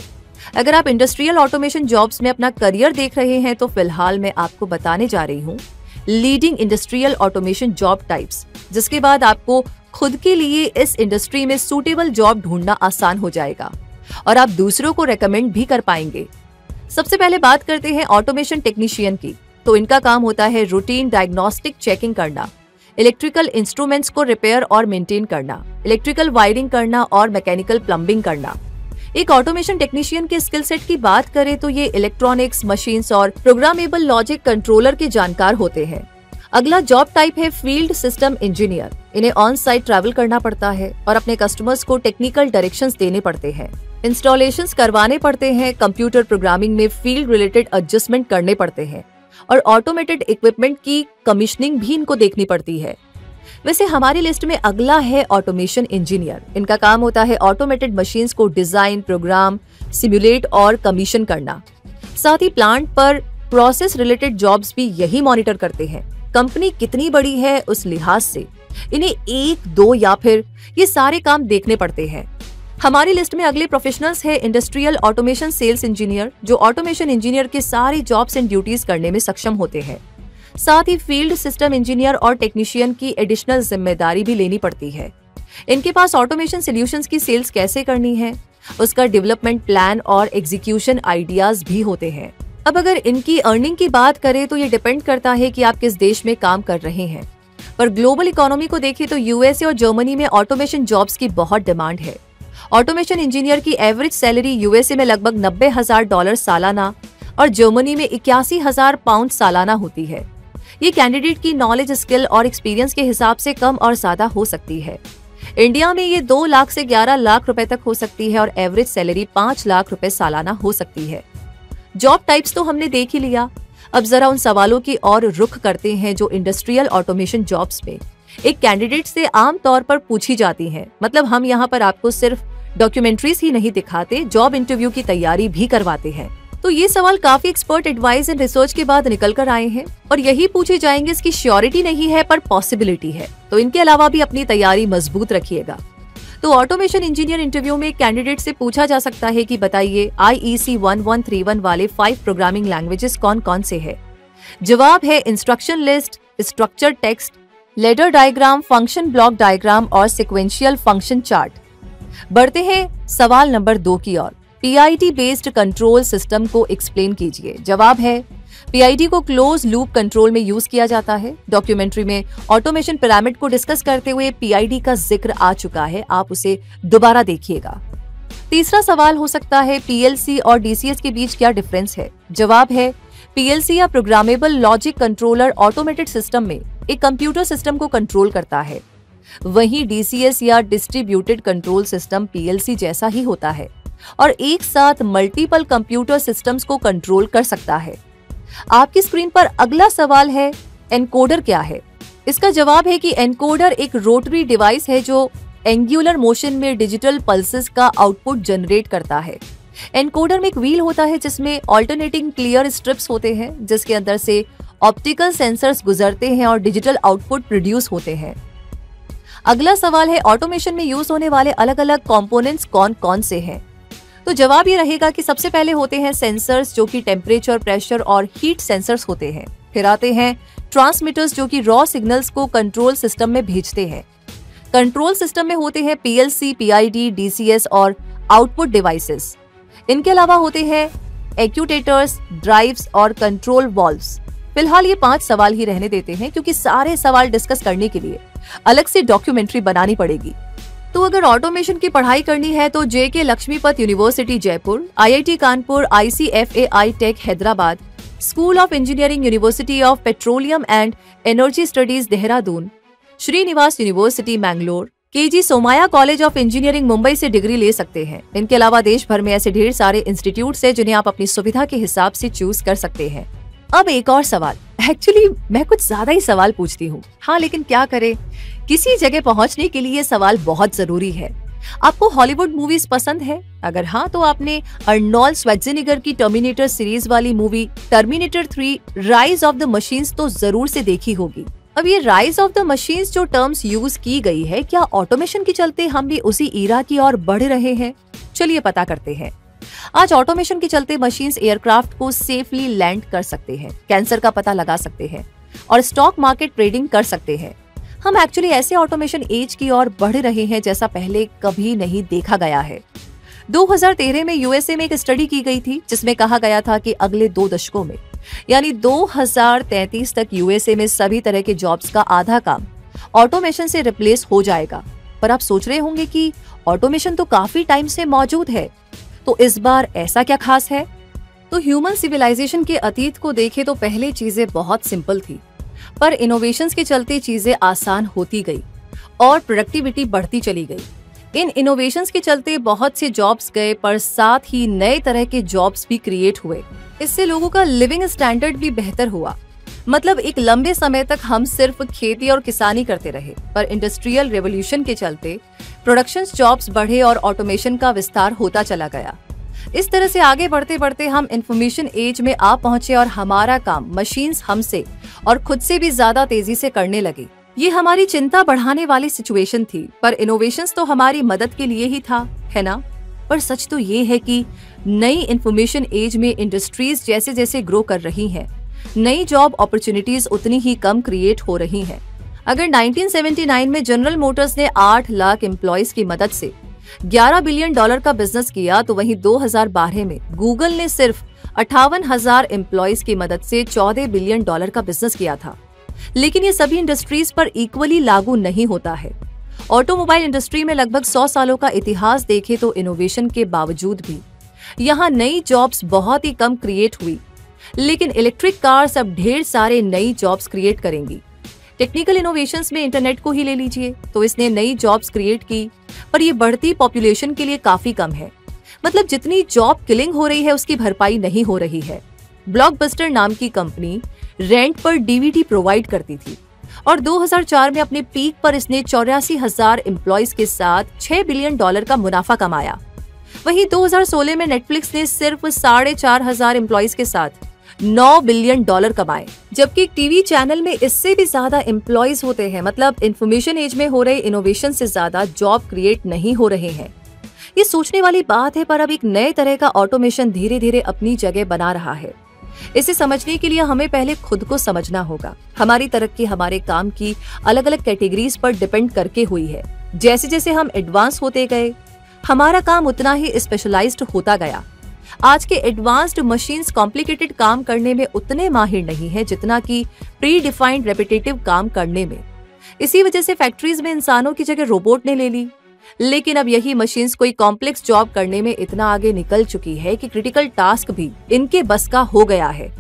अगर आप इंडस्ट्रियल ऑटोमेशन जॉब्स में अपना करियर देख रहे हैं तो फिलहाल मैं आपको बताने जा रही हूँ leading industrial automation job types, जिसके बाद आपको खुद के लिए इस इंडस्ट्री में सूटेबल जॉब ढूंढना आसान हो जाएगा और आप दूसरों को रेकमेंड भी कर पाएंगे। सबसे पहले बात करते हैं ऑटोमेशन टेक्नीशियन की। तो इनका काम होता है रूटीन डायग्नोस्टिक चेकिंग करना, इलेक्ट्रिकल इंस्ट्रूमेंट्स को रिपेयर और मेंटेन करना, इलेक्ट्रिकल वायरिंग करना और मैकेनिकल प्लम्बिंग करना। एक ऑटोमेशन टेक्नीशियन के स्किल सेट की बात करें तो ये इलेक्ट्रॉनिक्स, मशीन्स और प्रोग्रामेबल लॉजिक कंट्रोलर के जानकार होते हैं। अगला जॉब टाइप है फील्ड सिस्टम इंजीनियर। इन्हें ऑन साइट ट्रैवल करना पड़ता है और अपने कस्टमर्स को टेक्निकल डायरेक्शंस देने पड़ते हैं, इंस्टॉलेशंस करवाने पड़ते हैं, कंप्यूटर प्रोग्रामिंग में फील्ड रिलेटेड एडजस्टमेंट करने पड़ते हैं और ऑटोमेटेड इक्विपमेंट की कमीशनिंग भी इनको देखनी पड़ती है। वैसे हमारी लिस्ट में अगला है ऑटोमेशन इंजीनियर। इनका काम होता है ऑटोमेटेड मशीन्स को डिजाइन, प्रोग्राम, सिमुलेट और कमीशन करना। साथ ही प्लांट पर प्रोसेस रिलेटेड जॉब्स भी यही मॉनिटर करते हैं। कंपनी कितनी बड़ी है उस लिहाज से इन्हें एक, दो या फिर ये सारे काम देखने पड़ते हैं। हमारी लिस्ट में अगले प्रोफेशनल्स है इंडस्ट्रियल ऑटोमेशन सेल्स इंजीनियर, जो ऑटोमेशन इंजीनियर के सारे जॉब्स एंड ड्यूटीज करने में सक्षम होते हैं। साथ ही फील्ड सिस्टम इंजीनियर और टेक्नीशियन की एडिशनल जिम्मेदारी भी लेनी पड़ती है। इनके पास ऑटोमेशन सॉल्यूशंस की सेल्स कैसे करनी है, उसका डेवलपमेंट प्लान और एग्जीक्यूशन आइडियाज भी होते हैं। अब अगर इनकी अर्निंग की बात करें तो ये डिपेंड करता है कि आप किस देश में काम कर रहे हैं। पर ग्लोबल इकोनॉमी को देखें तो यूएसए और जर्मनी में ऑटोमेशन जॉब्स की बहुत डिमांड है। ऑटोमेशन इंजीनियर की एवरेज सैलरी यूएसए में लगभग $90,000 सालाना और जर्मनी में 81,000 पाउंड सालाना होती है। ये कैंडिडेट की नॉलेज, स्किल और एक्सपीरियंस के हिसाब से कम और ज्यादा हो सकती है। इंडिया में ये 2 लाख से 11 लाख रुपए तक हो सकती है और एवरेज सैलरी 5 लाख रुपए सालाना हो सकती है। जॉब टाइप्स तो हमने देख ही लिया। अब जरा उन सवालों की और रुख करते हैं जो इंडस्ट्रियल ऑटोमेशन जॉब्स में एक कैंडिडेट से आम तौर पर पूछी जाती हैं। मतलब हम यहाँ पर आपको सिर्फ डॉक्यूमेंट्रीज ही नहीं दिखाते, जॉब इंटरव्यू की तैयारी भी करवाते हैं। तो ये सवाल काफी एक्सपर्ट एडवाइस एंड रिसर्च के बाद निकल कर आए हैं और यही पूछे जाएंगे। इसकी श्योरिटी नहीं है पर पॉसिबिलिटी है, तो इनके अलावा भी अपनी तैयारी मजबूत रखिएगा। तो ऑटोमेशन इंजीनियर इंटरव्यू में कैंडिडेट से पूछा जा सकता है कि बताइए IEC 1131 वाले 5 प्रोग्रामिंग लैंग्वेजेस कौन कौन से है। जवाब है instruction list, structure text, ladder diagram, function block diagram और सिक्वेंशियल फंक्शन चार्ट। बढ़ते हैं सवाल नंबर 2 की ओर। PID बेस्ड कंट्रोल सिस्टम को एक्सप्लेन कीजिए। जवाब है PID को क्लोज लूप कंट्रोल में यूज किया जाता है। डॉक्यूमेंट्री में ऑटोमेशन पिरामिड को डिस्कस करते हुए PID का जिक्र आ चुका है, आप उसे दोबारा देखिएगा। तीसरा सवाल हो सकता है PLC और DCS के बीच क्या डिफरेंस है। जवाब है PLC या programmable logic controller automated system में एक कंप्यूटर सिस्टम को कंट्रोल करता है, वहीं DCS या डिस्ट्रीब्यूटेड कंट्रोल सिस्टम PLC जैसा ही होता है और एक साथ मल्टीपल कंप्यूटर सिस्टम्स को कंट्रोल कर सकता है। आपकी स्क्रीन पर अगला सवाल है एनकोडर क्या है। इसका जवाब है कि एनकोडर एक रोटरी डिवाइस है जो एंगुलर मोशन में डिजिटल पल्सेस का आउटपुट जनरेट करता है। एनकोडर में एक व्हील होता है जिसमें ऑल्टरनेटिंग क्लियर स्ट्रिप्स होते हैं, जिसके अंदर से ऑप्टिकल सेंसर्स गुजरते हैं और डिजिटल आउटपुट प्रोड्यूस होते हैं। अगला सवाल है ऑटोमेशन में यूज होने वाले अलग अलग कंपोनेंट्स कौन कौन से हैं। तो जवाब ये रहेगा कि सबसे पहले होते हैं सेंसर्स जो कि टेम्परेचर, प्रेशर और हीट सेंसर्स होते हैं। फिर आते हैं ट्रांसमीटर्स जो कि रॉ सिग्नल्स को कंट्रोल सिस्टम में भेजते हैं। कंट्रोल सिस्टम में होते हैं PLC, PID, DCS और आउटपुट डिवाइसेस। इनके अलावा होते हैं एक्यूटेटर्स, ड्राइव्स और कंट्रोल वॉल्व्स। फिलहाल ये 5 सवाल ही रहने देते हैं क्योंकि सारे सवाल डिस्कस करने के लिए अलग से डॉक्यूमेंट्री बनानी पड़ेगी। तो अगर ऑटोमेशन की पढ़ाई करनी है तो JK Lakshmipat university Jaipur, IIT Kanpur, ICFAI tech Hyderabad, school of engineering university of petroleum and energy studies Dehradun, Srinivas university Mangalore, KG Somaiya college of engineering Mumbai से डिग्री ले सकते हैं। इनके अलावा देश भर में ऐसे ढेर सारे इंस्टीट्यूट्स हैं जिन्हें आप अपनी सुविधा के हिसाब से चूज कर सकते हैं। अब एक और सवाल। एक्चुअली मैं कुछ ज्यादा ही सवाल पूछती हूँ, हाँ, लेकिन क्या करें, किसी जगह पहुँचने के लिए सवाल बहुत जरूरी है। आपको हॉलीवुड मूवीज पसंद है? अगर हाँ तो आपने अर्नोल्ड श्वार्ज़ेनेगर की टर्मिनेटर सीरीज वाली movie terminator 3 rise of the machines तो जरूर से देखी होगी। अब ये राइज ऑफ द मशीन्स जो टर्म्स यूज की गई है, क्या ऑटोमेशन के चलते हम भी उसी ईरा की ओर बढ़ रहे हैं? चलिए पता करते हैं। आज ऑटोमेशन के चलते मशीन्स एयरक्राफ्ट को सेफली लैंड कर सकते हैं, कैंसर का पता लगा सकते हैं और स्टॉक मार्केट ट्रेडिंग कर सकते हैं। हम एक्चुअली ऐसे ऑटोमेशन एज की ओर बढ़ रहे हैं जैसा पहले कभी नहीं देखा गया है। 2013 में यूएसए में एक स्टडी की गई थी जिसमें कहा गया था कि अगले 2 दशकों में यानी 2033 तक यूएसए में सभी तरह के जॉब्स का आधा काम ऑटोमेशन से रिप्लेस हो जाएगा। पर आप सोच रहे होंगे कि ऑटोमेशन तो काफी टाइम से मौजूद है, तो इस बार ऐसा क्या खास है? तो ह्यूमन सिविलाइजेशन के अतीत को देखें तो पहले चीजें बहुत सिंपल थी, पर इनोवेशंस के चलते चीजें आसान होती गई और प्रोडक्टिविटी बढ़ती चली गई। इन इनोवेशंस के चलते बहुत से जॉब्स गए, पर साथ ही नए तरह के जॉब्स भी क्रिएट हुए। इससे लोगों का लिविंग स्टैंडर्ड भी बेहतर हुआ। मतलब एक लंबे समय तक हम सिर्फ खेती और किसानी करते रहे, पर इंडस्ट्रियल रेवोल्यूशन के चलते प्रोडक्शन जॉब्स बढ़े और ऑटोमेशन का विस्तार होता चला गया। इस तरह से आगे बढ़ते बढ़ते हम इंफॉर्मेशन एज में आ पहुंचे और हमारा काम मशीन्स हमसे और खुद से भी ज्यादा तेजी से करने लगी। ये हमारी चिंता बढ़ाने वाली सिचुएशन थी, पर इनोवेशंस तो हमारी मदद के लिए ही था, है ना? पर सच तो ये है कि नई इंफॉर्मेशन एज में इंडस्ट्रीज जैसे जैसे ग्रो कर रही हैं, नई जॉब अपॉर्चुनिटीज उतनी ही कम क्रिएट हो रही हैं। अगर 1979 में जनरल मोटर्स ने 8 लाख एम्प्लॉयज की मदद से $11 बिलियन का बिजनेस किया, तो वहीं 2012 में गूगल ने सिर्फ 58,000 एम्प्लॉयज की मदद से $14 बिलियन का बिजनेस किया था। लेकिन ये सभी इंडस्ट्रीज पर इक्वली लागू नहीं होता है। ऑटोमोबाइल इंडस्ट्री में लगभग 100 सालों का इतिहास देखें तो इनोवेशन के बावजूद भी यहाँ नई जॉब्स बहुत ही कम क्रिएट हुई, लेकिन इलेक्ट्रिक कार्स अब ढेर सारे नई जॉब्स क्रिएट करेंगी। टेक्निकल इनोवेशंस में इंटरनेट को ही ले लीजिए, तो इसने नई जॉब्स क्रिएट की, पर ये बढ़ती पॉपुलेशन के लिए काफी कम है। मतलब जितनी जॉब किलिंग हो रही है उसकी भरपाई नहीं हो रही है। ब्लॉकबस्टर नाम की कंपनी रेंट पर डीवीडी प्रोवाइड करती थी और 2004 में अपने पीक पर इसने 84,000 एम्प्लॉयज के साथ $6 बिलियन का मुनाफा कमाया। वहीं 2016 में नेटफ्लिक्स ने सिर्फ 4,500 एम्प्लॉयज के साथ $9 बिलियन कमाए, जबकि टीवी चैनल में इससे भी ज्यादा एम्प्लॉयज होते हैं। मतलब इंफॉर्मेशन एज में हो रहे इनोवेशन से ज्यादा जॉब क्रिएट नहीं हो रहे हैं। ये सोचने वाली बात है, पर अब एक नए तरह का ऑटोमेशन धीरे धीरे अपनी जगह बना रहा है। इसे समझने के लिए हमें पहले खुद को समझना होगा। हमारी तरक्की हमारे काम की अलग अलग कैटेगरीज पर डिपेंड करके हुई है। जैसे जैसे हम एडवांस होते गए, हमारा काम उतना ही स्पेशलाइज्ड होता गया। आज के एडवांस्ड मशीन्स कॉम्प्लिकेटेड काम करने में उतने माहिर नहीं है जितना कि प्री डिफाइंड रेपिटेटिव काम करने में। इसी वजह से फैक्ट्रीज में इंसानों की जगह रोबोट ने ले ली। लेकिन अब यही मशीन्स कोई कॉम्प्लेक्स जॉब करने में इतना आगे निकल चुकी है कि क्रिटिकल टास्क भी इनके बस का हो गया है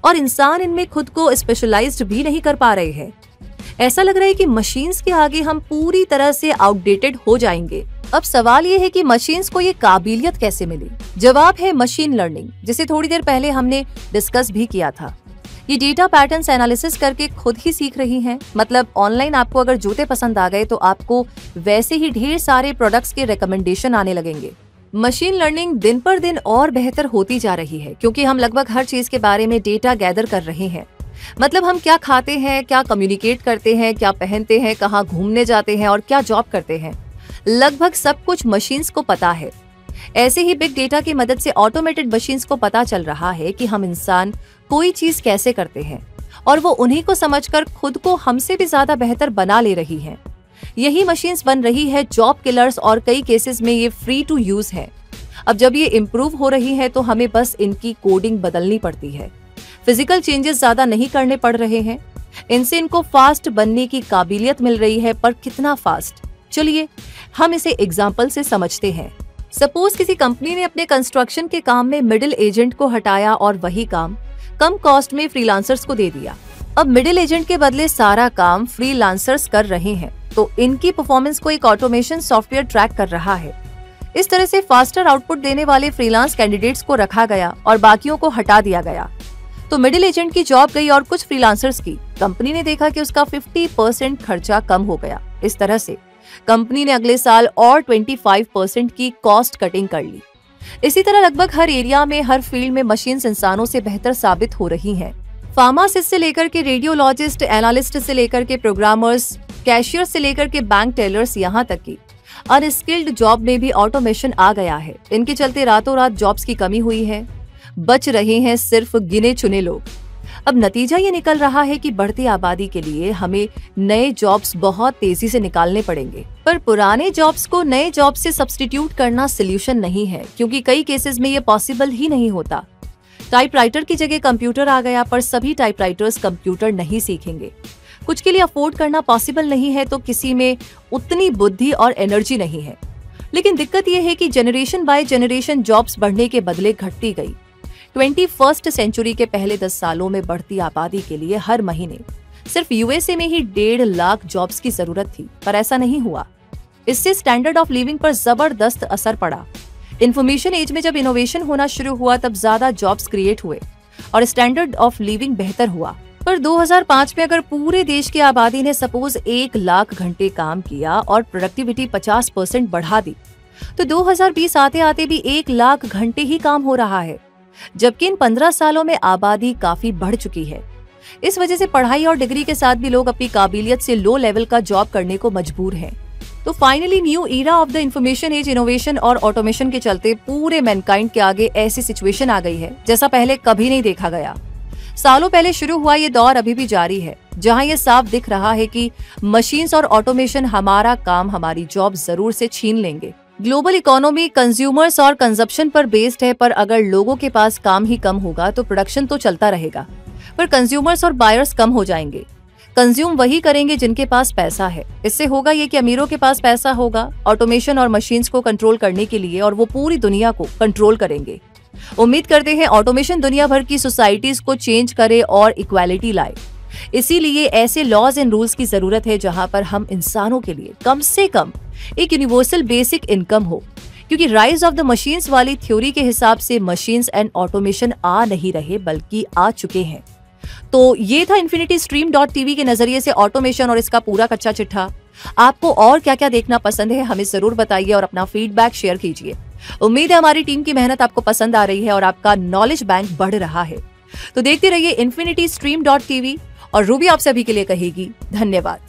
और इंसान इनमें खुद को स्पेशलाइज्ड भी नहीं कर पा रहे हैं। ऐसा लग रहा है कि मशीन्स के आगे हम पूरी तरह से आउटडेटेड हो जाएंगे। अब सवाल ये है कि मशीन्स को ये काबिलियत कैसे मिली? जवाब है मशीन लर्निंग, जिसे थोड़ी देर पहले हमने डिस्कस भी किया था। ये डेटा पैटर्न्स एनालिसिस करके खुद ही सीख रही हैं। मतलब ऑनलाइन आपको अगर जूते पसंद आ गए तो आपको वैसे ही ढेर सारे प्रोडक्ट्स के रिकमेंडेशन आने लगेंगे। मशीन लर्निंग दिन पर दिन और बेहतर होती जा रही है, क्योंकि हम लगभग हर चीज के बारे में डेटा गैदर कर रहे हैं। मतलब हम क्या खाते हैं, क्या कम्युनिकेट करते हैं, क्या पहनते हैं, कहाँ घूमने जाते हैं और क्या जॉब करते हैं, लगभग सब कुछ मशीन्स को पता है। ऐसे ही बिग डेटा की मदद से ऑटोमेटेड मशीन्स को पता चल रहा है कि हम इंसान कोई चीज कैसे करते हैं और वो उन्हीं को समझकर खुद को हमसे भी ज्यादा बेहतर बना ले रही हैं। यही मशीन्स बन रही है जॉब किलर्स और कई केसेस में ये फ्री टू यूज है। अब जब ये इम्प्रूव हो रही है तो हमें बस इनकी कोडिंग बदलनी पड़ती है। फिजिकल चेंजेस ज्यादा नहीं करने पड़ रहे हैं। इनसे इनको फास्ट बनने की काबिलियत मिल रही है, पर कितना फास्ट? चलिए हम इसे एग्जाम्पल से समझते हैं। सपोज किसी कंपनी ने अपने कंस्ट्रक्शन के काम में मिडिल एजेंट को हटाया और वही काम कम कॉस्ट में फ्रीलांसर्स को दे दिया। अब मिडिल एजेंट के बदले सारा काम फ्रीलांसर्स कर रहे हैं, तो इनकी परफॉर्मेंस को एक ऑटोमेशन सॉफ्टवेयर ट्रैक कर रहा है। इस तरह से फास्टर आउटपुट देने वाले फ्रीलांस कैंडिडेट्स को रखा गया और बाकियों को हटा दिया गया। तो मिडिल एजेंट की जॉब गई और कुछ फ्रीलांसर्स की। कंपनी ने देखा कि उसका 50% खर्चा कम हो गया। इस तरह से कंपनी ने अगले साल और 25% की कॉस्ट कटिंग कर ली। इसी तरह लगभग हर एरिया में, हर फील्ड में मशीन्स इंसानों से बेहतर साबित हो रही हैं। फार्मासिस्ट से लेकर के रेडियोलॉजिस्ट, एनालिस्ट से लेकर के प्रोग्रामर्स, कैशियर से लेकर के बैंक टेलर्स, यहाँ तक कि अनस्किल्ड जॉब में भी ऑटोमेशन आ गया है। इनके चलते रातों रात जॉब्स की कमी हुई है। बच रहे हैं सिर्फ गिने चुने लोग। अब नतीजा ये निकल रहा है कि बढ़ती आबादी के लिए हमें नए जॉब्स बहुत तेजी से निकालने पड़ेंगे। पर पुराने जॉब्स को नए जॉब से सब्स्टिट्यूट करना सॉल्यूशन नहीं है, क्योंकि कई केसेस में ये पॉसिबल ही नहीं होता। टाइपराइटर की जगह कंप्यूटर आ गया, पर सभी टाइपराइटर्स कंप्यूटर नहीं सीखेंगे। कुछ के लिए अफोर्ड करना पॉसिबल नहीं है, तो किसी में उतनी बुद्धि और एनर्जी नहीं है। लेकिन दिक्कत यह है कि जनरेशन बाय जनरेशन जॉब्स बढ़ने के बदले घटती गई। 21st सेंचुरी के पहले 10 सालों में बढ़ती आबादी के लिए हर महीने सिर्फ यूएसए में ही 1.5 लाख जॉब्स की जरूरत थी, पर ऐसा नहीं हुआ। इससे स्टैंडर्ड ऑफ लिविंग पर जबरदस्त असर पड़ा। इंफॉर्मेशन एज में जब इनोवेशन होना शुरू हुआ तब ज्यादा जॉब्स क्रिएट हुए और स्टैंडर्ड ऑफ लिविंग बेहतर हुआ। पर 2005 में अगर पूरे देश की आबादी ने सपोज 1 लाख घंटे काम किया और प्रोडक्टिविटी 50% बढ़ा दी, तो 2020 आते आते भी 1 लाख घंटे ही काम हो रहा है, जबकि इन 15 सालों में आबादी काफी बढ़ चुकी है। इस वजह से पढ़ाई और डिग्री के साथ भी लोग अपनी काबिलियत से लो लेवल का जॉब करने को मजबूर हैं। तो finally new era of the information age, innovation और ऑटोमेशन के चलते पूरे मैनकाइंड के आगे ऐसी सिचुएशन आ गई है जैसा पहले कभी नहीं देखा गया। सालों पहले शुरू हुआ ये दौर अभी भी जारी है, जहां ये साफ दिख रहा है कि मशीन्स और ऑटोमेशन हमारा काम, हमारी जॉब जरूर से छीन लेंगे। ग्लोबल इकोनॉमी कंज्यूमर्स और कंजप्शन पर बेस्ड है, पर अगर लोगों के पास काम ही कम होगा तो प्रोडक्शन तो चलता रहेगा, पर कंज्यूमर्स और बायर्स कम हो जाएंगे। कंज्यूम वही करेंगे जिनके पास पैसा है। इससे होगा ये कि अमीरों के पास पैसा होगा ऑटोमेशन और मशीन्स को कंट्रोल करने के लिए, और वो पूरी दुनिया को कंट्रोल करेंगे। उम्मीद करते हैं ऑटोमेशन दुनिया भर की सोसाइटीज को चेंज करे और इक्वालिटी लाए। इसीलिए ऐसे लॉज एंड रूल्स की जरूरत है जहां पर हम इंसानों के लिए कम से कम एक यूनिवर्सल बेसिक इनकम हो, क्योंकि राइज ऑफ द मशीन्स वाली थ्योरी के हिसाब से मशीन्स एंड ऑटोमेशन आ नहीं रहे बल्कि आ चुके हैं। तो ये था InfinityStream.tv के नजरिए से ऑटोमेशन और इसका पूरा कच्चा चिट्ठा। आपको और क्या क्या देखना पसंद है हमें जरूर बताइए और अपना फीडबैक शेयर कीजिए। उम्मीद है हमारी टीम की मेहनत आपको पसंद आ रही है और आपका नॉलेज बैंक बढ़ रहा है। तो देखते रहिए InfinityStream.tv और रूबी आप सभी के लिए कहेगी धन्यवाद।